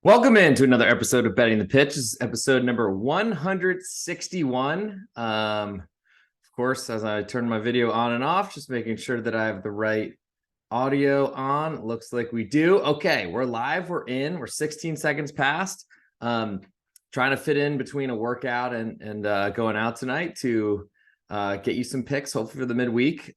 Welcome into another episode of Betting the Pitch. This is episode number 161. Of course, as I turn my video on and off, just making sure that I have the right audio on. Looks like we do. Okay, we're live. We're 16 seconds past. Trying to fit in between a workout and going out tonight to get you some picks, hopefully for the midweek.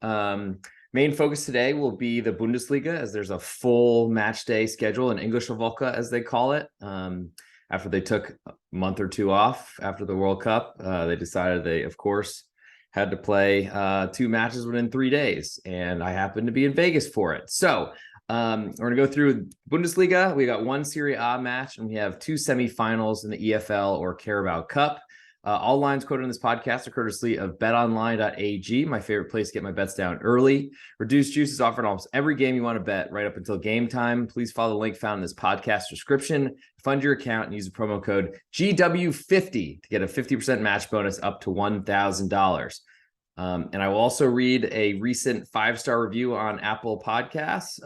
Main focus today will be the Bundesliga, as there's a full match day schedule in English Volca, as they call it. After they took a month or two off after the World Cup, they decided they, of course, had to play 2 matches within 3 days, and I happened to be in Vegas for it. So we're going to go through Bundesliga. We got 1 Serie A match, and we have 2 semifinals in the EFL or Carabao Cup. All lines quoted in this podcast are courtesy of betonline.ag, my favorite place to get my bets down early. Reduced juice is offered on almost every game you want to bet right up until game time. Please follow the link found in this podcast description. Fund your account and use the promo code GW50 to get a 50% match bonus up to $1,000. And I will also read a recent 5-star review on Apple Podcasts.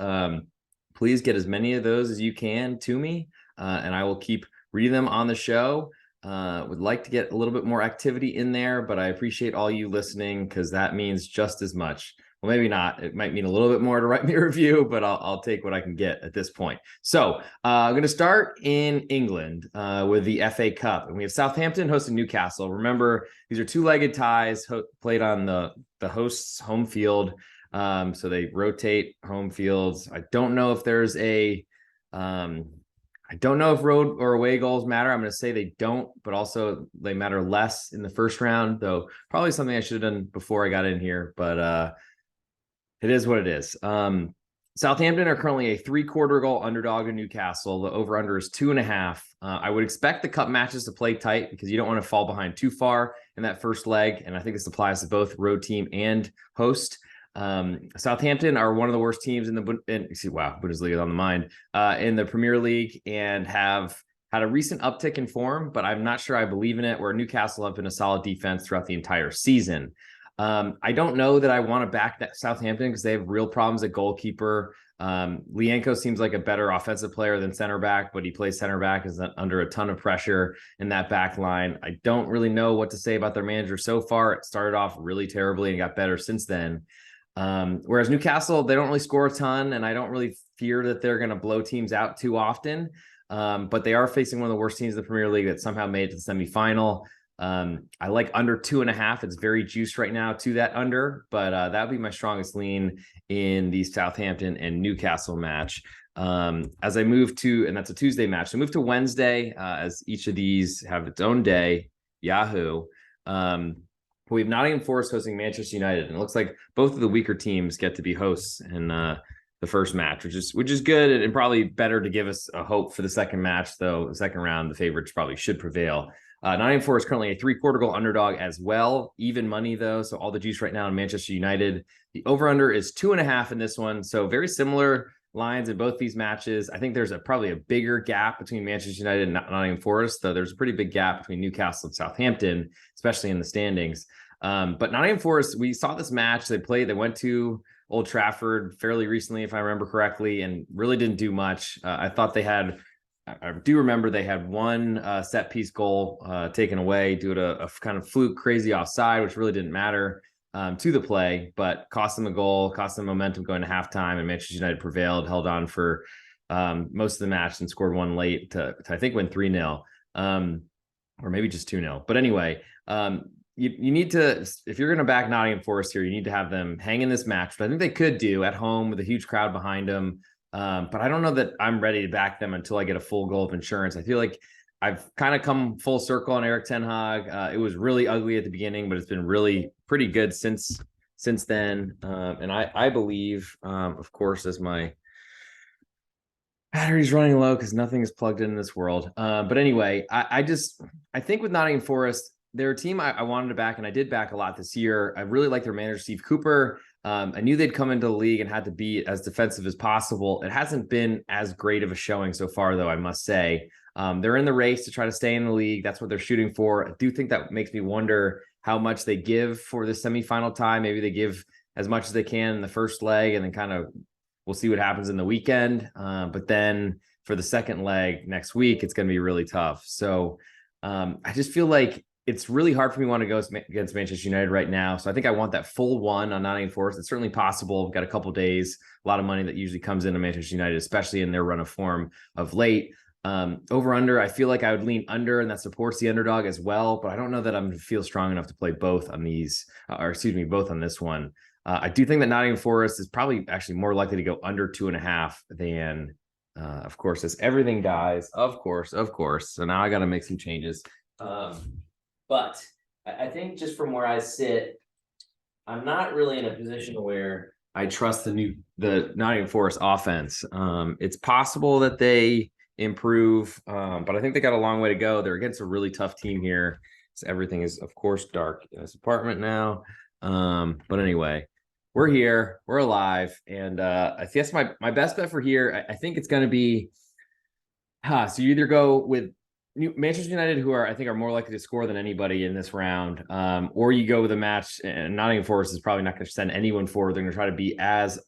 Please get as many of those as you can to me, and I will keep reading them on the show. Would like to get a little bit more activity in there, but I appreciate all you listening, because that means just as much. Well, maybe not. It might mean a little bit more to write me a review, but I'll take what I can get at this point. So I'm going to start in England with the FA Cup, and we have Southampton hosting Newcastle. Remember, these are 2-legged ties played on the host's home field. So they rotate home fields. I don't know if there's I don't know if road or away goals matter. I'm going to say they don't, but also they matter less in the first round, though probably something I should have done before I got in here, but it is what it is. Southampton are currently a 3/4 goal underdog in Newcastle. The over-under is 2.5. I would expect the cup matches to play tight, because you don't want to fall behind too far in that first leg, and I think this applies to both road team and host. Southampton are one of the worst teams in the Bundesliga on the mind in the Premier League, and have had a recent uptick in form, but I'm not sure I believe in it, where Newcastle have been a solid defense throughout the entire season. I don't know that I want to back Southampton, because they have real problems at goalkeeper. Lienko seems like a better offensive player than center back, but he plays center back, is under a ton of pressure in that back line. I don't really know what to say about their manager so far. It started off really terribly and got better since then. Whereas Newcastle, they don't really score a ton, and I don't really fear that they're going to blow teams out too often. But they are facing one of the worst teams in the Premier League that somehow made it to the semifinal. I like under 2.5. It's very juiced right now to that under, but that would be my strongest lean in the Southampton and Newcastle match. As I move to, and that's a Tuesday match, so move to Wednesday, as each of these have its own day. Yahoo. We have Nottingham Forest hosting Manchester United, and it looks like both of the weaker teams get to be hosts in the first match, which is good, and probably better to give us a hope for the second match. Though the second round, the favorites probably should prevail. Nottingham Forest currently a 3/4 goal underdog as well, even money though. So all the juice right now in Manchester United. The over/under is 2.5 in this one, so very similar lines in both these matches. I think there's probably a bigger gap between Manchester United and Nottingham Forest, though there's a pretty big gap between Newcastle and Southampton, especially in the standings. But Nottingham Forest, we saw this match. They went to Old Trafford fairly recently, if I remember correctly, and really didn't do much. I do remember they had one set piece goal taken away due to a kind of fluke crazy offside, which really didn't matter to the play, but cost them a goal, cost them momentum going to halftime, and Manchester United prevailed, held on for most of the match, and scored one late to I think win 3-0, or maybe just 2-0. But anyway, you need to, if you're going to back Nottingham Forest here, you need to have them hang in this match, but I think they could do at home with a huge crowd behind them. But I don't know that I'm ready to back them until I get a full goal of insurance. I feel like I've kind of come full circle on Erik ten Hag. It was really ugly at the beginning, but it's been really pretty good since then. And I believe, of course, as my battery's running low because nothing is plugged in this world. But anyway, I think with Nottingham Forest, they're a team I wanted to back, and I did back a lot this year. I really like their manager, Steve Cooper. I knew they'd come into the league and had to be as defensive as possible. It hasn't been as great of a showing so far, though, I must say. They're in the race to try to stay in the league. That's what they're shooting for. I do think that makes me wonder how much they give for the semifinal tie. Maybe they give as much as they can in the first leg and then kind of We'll see what happens in the weekend. But then for the second leg next week, it's going to be really tough. So I just feel like it's really hard for me to want to go against Manchester United right now. So I think I want that full one on Nottingham Forest. It's certainly possible. We've got a couple days, a lot of money that usually comes into Manchester United, especially in their run of form of late. Over under, I feel like I would lean under, and that supports the underdog as well. But I don't know that I'm feel strong enough to play both on these, both on this one. I do think that Nottingham Forest is probably actually more likely to go under 2.5 than, of course, as everything dies. Of course. So now I got to make some changes. But I think just from where I sit, I'm not really in a position where I trust the Nottingham Forest offense. It's possible that they improve, but I think they got a long way to go. They're against a really tough team here. So everything is, of course, dark in this apartment now. But anyway, we're here, we're alive, and I guess my best bet for here, I think it's going to be, so you either go with Manchester United, who I think are more likely to score than anybody in this round, or you go with a match, and Nottingham Forest is probably not going to send anyone forward. They're going to try to be as,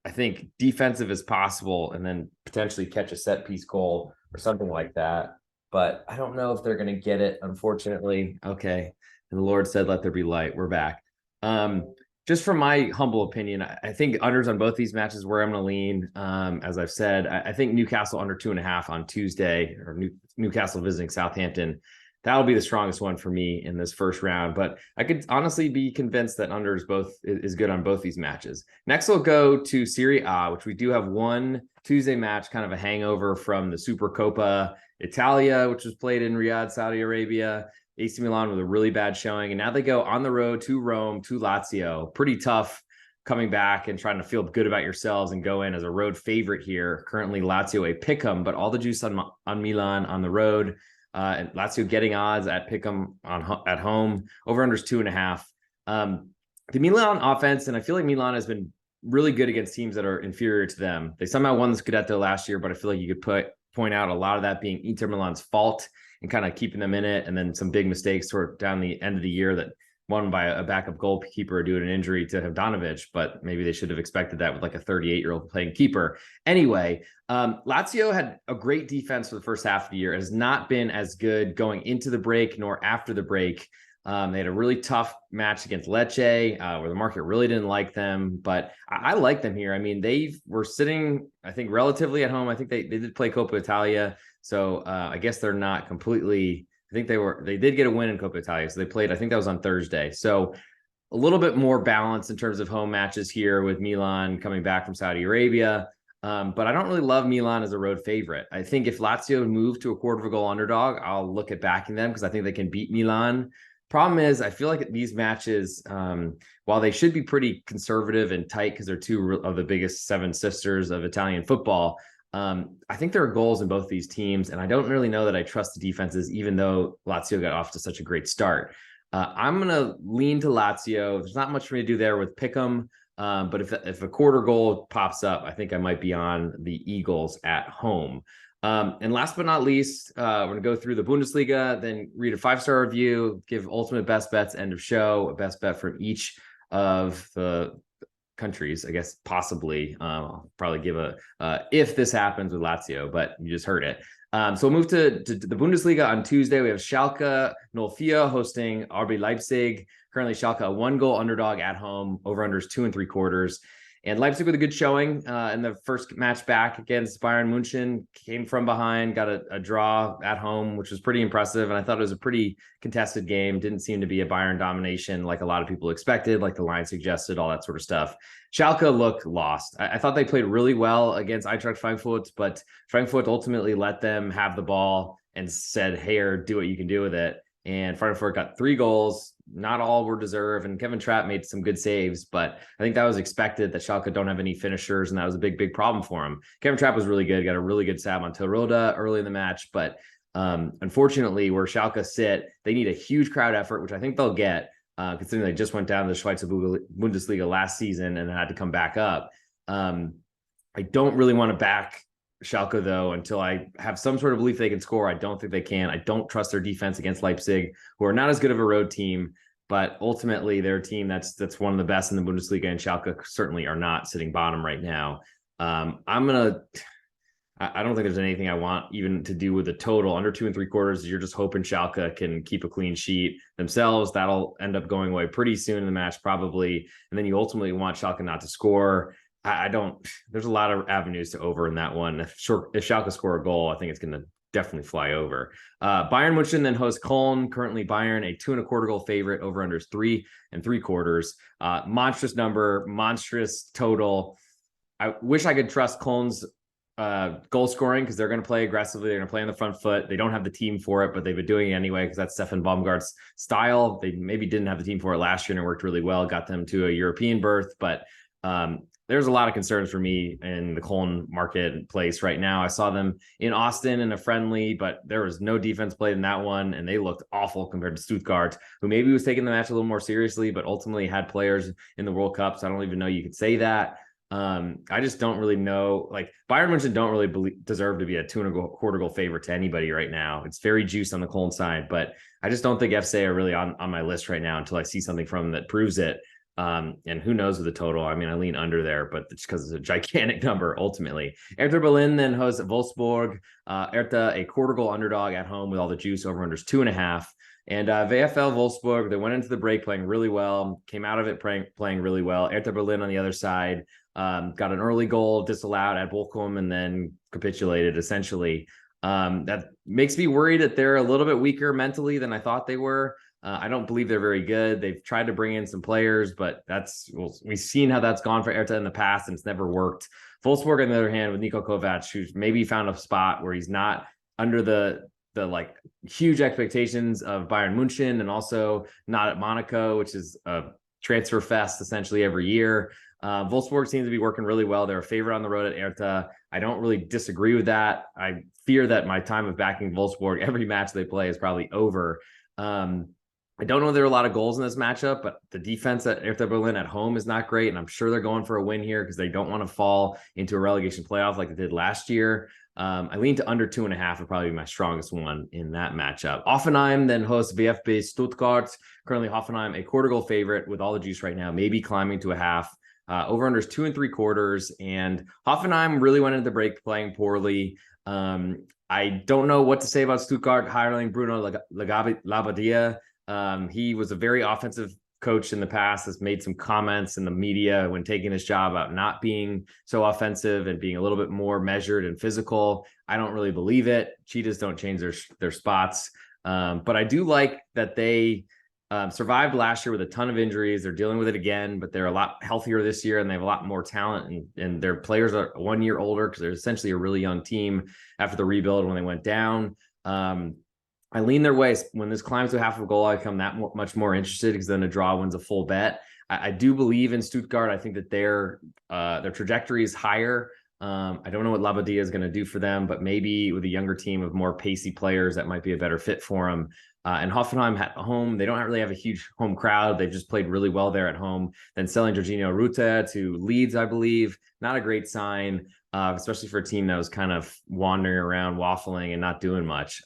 I think, defensive as possible, and then potentially catch a set piece goal or something like that. But I don't know if they're going to get it, unfortunately. Okay. And the Lord said, let there be light. We're back. Just from my humble opinion, I think unders on both these matches where I'm going to lean. As I've said, I think Newcastle under 2.5 on Tuesday, or Newcastle visiting Southampton. That'll be the strongest one for me in this first round. But I could honestly be convinced that unders is good on both these matches. Next, we'll go to Serie A, which we do have one Tuesday match, kind of a hangover from the Supercoppa Italia, which was played in Riyadh, Saudi Arabia. AC Milan with a really bad showing, and now they go on the road to Rome, to Lazio. Pretty tough coming back and trying to feel good about yourselves and go in as a road favorite here. Currently, Lazio a pick'em, but all the juice on Milan on the road. And Lazio getting odds at pick'em at home. Over unders 2.5. The Milan offense, and I feel like Milan has been really good against teams that are inferior to them. They somehow won the Scudetto last year, but I feel like you could point out a lot of that being Inter Milan's fault and kind of keeping them in it, and then some big mistakes toward down the end of the year that won by a backup goalkeeper due to an injury to Havdanovic, but maybe they should have expected that with like a 38-year-old playing keeper. Anyway, Lazio had a great defense for the first half of the year. It has not been as good going into the break nor after the break. They had a really tough match against Lecce, where the market really didn't like them, but I like them here. I mean, they were sitting, I think, relatively at home. I think they did play Coppa Italia, so I guess they're not completely. I think they did get a win in Coppa Italia, so they played. I think that was on Thursday. So a little bit more balance in terms of home matches here with Milan coming back from Saudi Arabia. But I don't really love Milan as a road favorite. I think if Lazio move to a quarter of a goal underdog, I'll look at backing them because I think they can beat Milan. Problem is, I feel like these matches, while they should be pretty conservative and tight because they're two of the biggest seven sisters of Italian football, I think there are goals in both these teams, and I don't really know that I trust the defenses, even though Lazio got off to such a great start. I'm going to lean to Lazio. There's not much for me to do there with Pick'em, but if a quarter goal pops up, I think I might be on the Eagles at home. And last but not least, we're going to go through the Bundesliga, then read a 5-star review, give ultimate best bets, end of show, a best bet from each of the countries, I guess, possibly. I'll probably give if this happens with Lazio, but you just heard it. So we'll move to the Bundesliga on Tuesday. We have Schalke 04 hosting RB Leipzig. Currently, Schalke a 1-goal underdog at home, over unders 2.75. And Leipzig with a good showing in the first match back against Bayern München, came from behind, got a draw at home, which was pretty impressive. And I thought it was a pretty contested game. Didn't seem to be a Bayern domination like a lot of people expected, like the line suggested, all that sort of stuff. Schalke looked lost. I thought they played really well against Eintracht Frankfurt, but Frankfurt ultimately let them have the ball and said, hey, do what you can do with it. And Frankfurt got 3 goals. Not all were deserved, and Kevin Trapp made some good saves, but I think that was expected that Schalke don't have any finishers, and that was a big problem for him. Kevin Trapp was really good, got a really good stab on Tilroda early in the match, but unfortunately, where Schalke sit, they need a huge crowd effort, which I think they'll get, considering they just went down to the Schweizer Bundesliga last season and had to come back up. I don't really want to back Schalke, though, until I have some sort of belief they can score. I don't think they can. I don't trust their defense against Leipzig, who are not as good of a road team, but ultimately they're a team that's one of the best in the Bundesliga, and Schalke certainly are not sitting bottom right now. I don't think there's anything I want even to do with the total under 2 3/4. You're just hoping Schalke can keep a clean sheet themselves. That'll end up going away pretty soon in the match, probably. And then you ultimately want Schalke not to score. I don't, there's a lot of avenues to over in that one. If Schalke score a goal, I think it's going to definitely fly over. Bayern München then hosts Köln. Currently Bayern a 2 1/4 goal favorite, over under 3 3/4. Monstrous number, monstrous total. I wish I could trust Köln's goal scoring, because they're going to play aggressively. They're going to play on the front foot. They don't have the team for it, but they've been doing it anyway, because that's Stefan Baumgart's style. They maybe didn't have the team for it last year, and it worked really well, got them to a European berth. But there's a lot of concerns for me in the Cologne marketplace right now. I saw them in Austin in a friendly, but there was no defense played in that one, and they looked awful compared to Stuttgart, who maybe was taking the match a little more seriously, but ultimately had players in the World Cup, so I don't even know you could say that. I just don't really know. Like, Bayern München don't really deserve to be a 2 1/4 goal favorite to anybody right now. It's very juiced on the Cologne side, but I just don't think FC are really on my list right now until I see something from them that proves it. And who knows with the total? I mean, I lean under there, but it's because it's a gigantic number ultimately. Hertha Berlin then hosts Wolfsburg. Hertha a 1/4 goal underdog at home with all the juice, over unders 2.5. And VfL Wolfsburg, they went into the break playing really well, came out of it playing really well. Hertha Berlin on the other side got an early goal disallowed at Bochum and then capitulated essentially. That makes me worried that they're a little bit weaker mentally than I thought they were. I don't believe they're very good. They've tried to bring in some players, but we've seen how that's gone for Hertha in the past, and it's never worked. Wolfsburg, on the other hand, with Niko Kovac, who's maybe found a spot where he's not under the like huge expectations of Bayern München, and also not at Monaco, which is a transfer fest essentially every year. Wolfsburg seems to be working really well. They're a favorite on the road at Hertha. I don't really disagree with that. I fear that my time of backing Wolfsburg every match they play is probably over. I don't know if there are a lot of goals in this matchup, but the defense at Hertha Berlin at home is not great, and I'm sure they're going for a win here because they don't want to fall into a relegation playoff like they did last year. I lean to under 2.5 would probably be my strongest one in that matchup. Hoffenheim then hosts VfB Stuttgart. Currently Hoffenheim a 1/4 goal favorite with all the juice right now, maybe climbing to a half. Over unders 2 3/4, and Hoffenheim really went into the break playing poorly. I don't know what to say about Stuttgart hiring Bruno Labbadia. He was a very offensive coach in the past, has made some comments in the media when taking his job about not being so offensive and being a little bit more measured and physical. I don't really believe it. Cheetahs don't change their spots. But I do like that they survived last year with a ton of injuries. They're dealing with it again, but they're a lot healthier this year, and they have a lot more talent, and their players are 1 year older because they're essentially a really young team after the rebuild when they went down. I lean their way. When this climbs to half of a goal, I become that much more interested, because then a draw wins a full bet. I do believe in Stuttgart. I think that their trajectory is higher. I don't know what Labadia is going to do for them, but maybe with a younger team of more pacey players, that might be a better fit for them. And Hoffenheim at home, they don't really have a huge home crowd. They've just played really well there at home. Then selling Jorginho Ruta to Leeds, I believe, not a great sign, especially for a team that was kind of wandering around, waffling, and not doing much.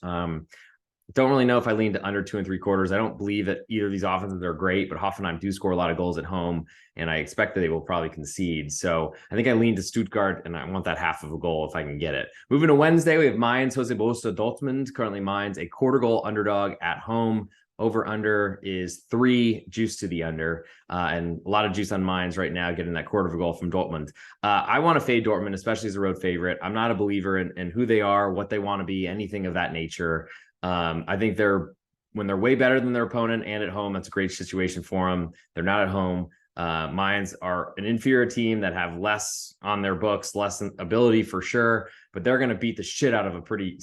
Don't really know if I lean to under 2 3/4. I don't believe that either of these offenses are great, but Hoffenheim do score a lot of goals at home, and I expect that they will probably concede. So I think I lean to Stuttgart, and I want that half of a goal if I can get it. Moving to Wednesday, we have Mainz hosting Borussia Dortmund. Currently Mainz a 1/4 goal underdog at home. Over under is 3, juice to the under, and a lot of juice on Mainz right now, getting that 1/4 of a goal from Dortmund. I want to fade Dortmund, especially as a road favorite. I'm not a believer in who they are, what they want to be, anything of that nature. I think when they're way better than their opponent and at home, that's a great situation for them. They're not at home. Mainz are an inferior team that have less on their books, less ability for sure, but they're going to beat the shit out of a pretty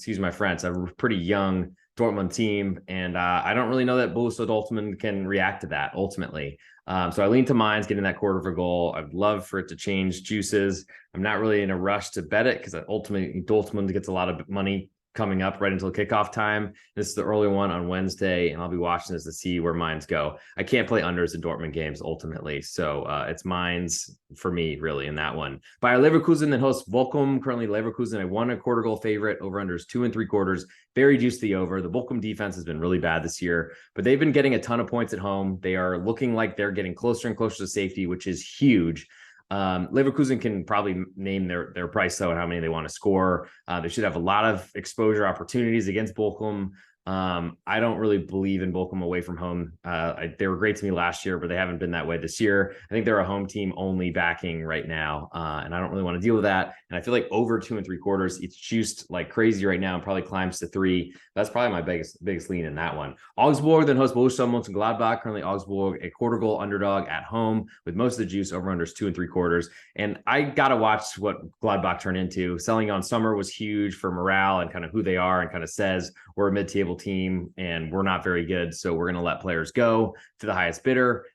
young Dortmund team. And I don't really know that Borussia Dortmund can react to that ultimately. So I lean to Mainz getting that 1/4 of a goal. I'd love for it to change juices. I'm not really in a rush to bet it, because ultimately Dortmund gets a lot of money coming up right until kickoff time. This is the early one on Wednesday, and I'll be watching this to see where Mainz go. I can't play unders in Dortmund games ultimately, so it's Mainz for me really in that one. Bayer Leverkusen then hosts Bochum. Currently Leverkusen a 1 1/4 goal favorite. Over unders 2 3/4. Very juicy the over. The Bochum defense has been really bad this year, but they've been getting a ton of points at home. They are looking like they're getting closer and closer to safety, which is huge. Leverkusen can probably name their price though and how many they want to score. They should have a lot of exposure opportunities against Bochum. I don't really believe in Bochum away from home. They were great to me last year, but they haven't been that way this year. I think they're a home team only backing right now. And I don't really want to deal with that. And I feel like over 2.75, it's juiced like crazy right now and probably climbs to 3. That's probably my biggest lean in that one. Augsburg then hosts Borussia Mönchengladbach. Currently Augsburg, a quarter goal underdog at home with most of the juice over unders 2.75. And I got to watch what Gladbach turn into. Selling on Summer was huge for morale and kind of who they are, and kind of says we're a mid-table team and we're not very good, so we're going to let players go to the highest bidder.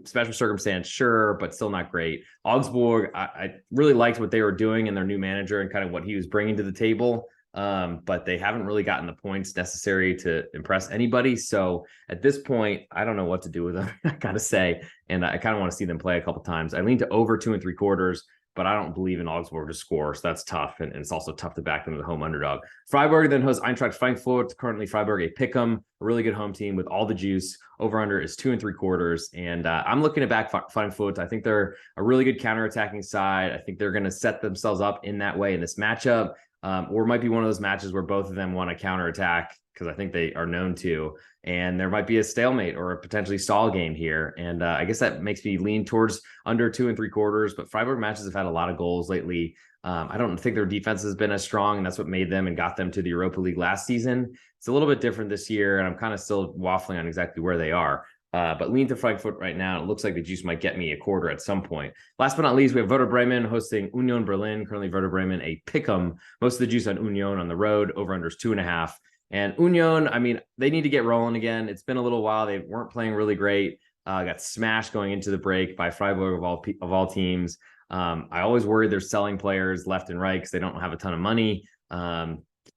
Special circumstance, sure, but still not great. Augsburg, I really liked what they were doing and their new manager and kind of what he was bringing to the table. But they haven't really gotten the points necessary to impress anybody. So at this point, I don't know what to do with them, I gotta say. And I kind of want to see them play a couple times. I lean to over 2.75, but I don't believe in Augsburg to score. So that's tough. And it's also tough to back them to the home underdog. Freiburg then hosts Eintracht Frankfurt. Currently Freiburg a pick'em, a really good home team with all the juice. Over under is 2.75. And I'm looking at back Frankfurt. I think they're a really good counterattacking side. I think they're going to set themselves up in that way in this matchup. Or it might be one of those matches where both of them want to counterattack, because I think they are known to, and there might be a stalemate or a potentially stall game here. And I guess that makes me lean towards under 2.75, but Freiburg matches have had a lot of goals lately. I don't think their defense has been as strong, and that's what made them and got them to the Europa League last season. It's a little bit different this year, and I'm kind of still waffling on exactly where they are. But lean to Frankfurt right now. It looks like the juice might get me a quarter at some point. Last but not least, we have Werder Bremen hosting Union Berlin. Currently, Werder Bremen a pick'em. Most of the juice on Union on the road. Over unders 2.5. And Union, I mean, they need to get rolling again. It's been a little while. They weren't playing really great. Got smashed going into the break by Freiburg of all teams. I always worry they're selling players left and right because they don't have a ton of money.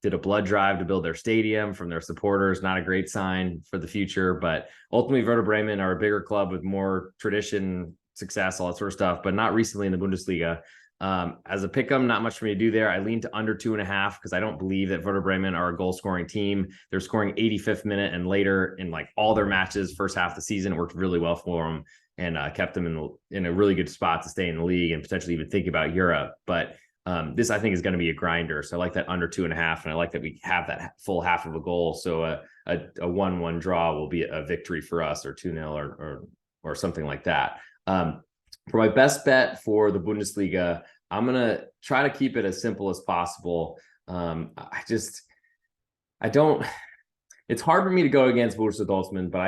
Did a blood drive to build their stadium from their supporters. Not a great sign for the future, but ultimately Werder Bremen are a bigger club with more tradition, success, all that sort of stuff, but not recently in the Bundesliga. As a pick'em, not much for me to do there. I lean to under 2.5 because I don't believe that Werder Bremen are a goal scoring team. They're scoring 85th minute and later in like all their matches first half of the season. It worked really well for them and kept them in a really good spot to stay in the league and potentially even think about Europe. But this, I think, is going to be a grinder. So I like that under 2.5, and I like that we have that full half of a goal. So a 1-1 draw will be a victory for us, or 2-0 or something like that. For my best bet for the Bundesliga, I'm going to try to keep it as simple as possible. It's hard for me to go against Borussia Dortmund, but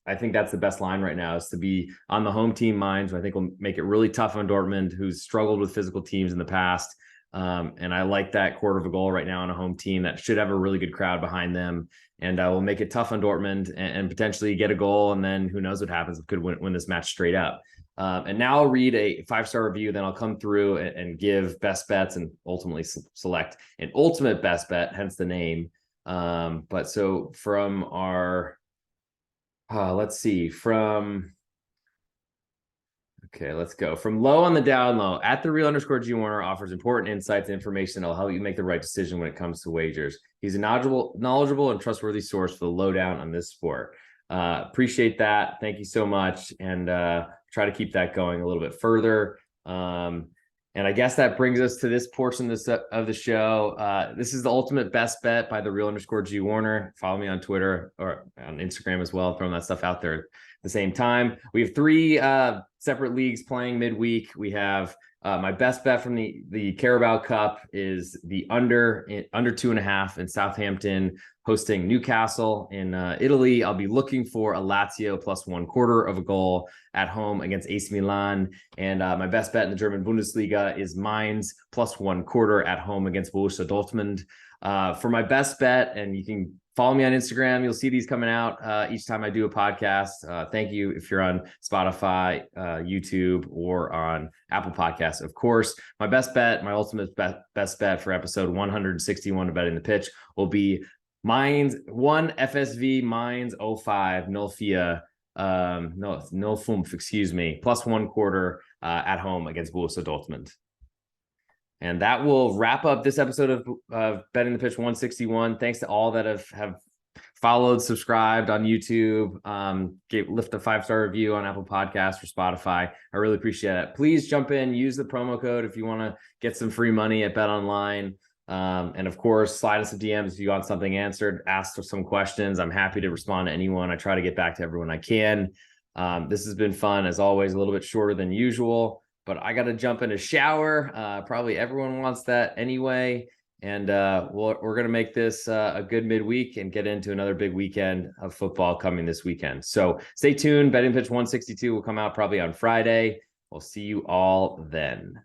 I think that's the best line right now, is to be on the home team minds, which I think will make it really tough on Dortmund, who's struggled with physical teams in the past. And I like that quarter of a goal right now on a home team that should have a really good crowd behind them. And I will make it tough on Dortmund and potentially get a goal. And then who knows what happens. Could win this match straight up. And now I'll read a 5-star review. Then I'll come through and give best bets and ultimately select an ultimate best bet, hence the name. But so from our, let's go from low on the down low. At the real_G Warner offers important insights and information that will help you make the right decision when it comes to wagers. He's a knowledgeable and trustworthy source for the lowdown on this sport. Appreciate that. Thank you so much. And try to keep that going a little bit further. And I guess that brings us to this portion of the show. This is the ultimate best bet by the real_G Warner. Follow me on Twitter or on Instagram as well. Throwing that stuff out there at the same time. We have 3 separate leagues playing midweek. We have my best bet from the Carabao Cup is the under 2.5 in Southampton hosting Newcastle in Italy. I'll be looking for a Lazio plus 1/4 of a goal at home against AC Milan. And my best bet in the German Bundesliga is Mainz plus 1/4 at home against Borussia Dortmund. For my best bet, and you can follow me on Instagram. You'll see these coming out each time I do a podcast. Thank you if you're on Spotify, YouTube, or on Apple Podcasts. Of course, my best bet, my ultimate best bet for episode 161 of Betting the Pitch will be Mainz 1 FSV Mainz 05 Nulfia. No Fumf, excuse me, plus 1/4 at home against Borussia Dortmund. And that will wrap up this episode of Betting the Pitch 161. Thanks to all that have followed, subscribed on YouTube, lift a 5-star review on Apple Podcasts or Spotify. I really appreciate it. Please jump in, use the promo code if you want to get some free money at Bet Online. And of course, slide us a DMs if you want something answered, ask some questions. I'm happy to respond to anyone. I try to get back to everyone I can. This has been fun, as always, a little bit shorter than usual, but I got to jump in a shower. Probably everyone wants that anyway. And we're going to make this a good midweek and get into another big weekend of football coming this weekend. So stay tuned. Betting Pitch 162 will come out probably on Friday. We'll see you all then.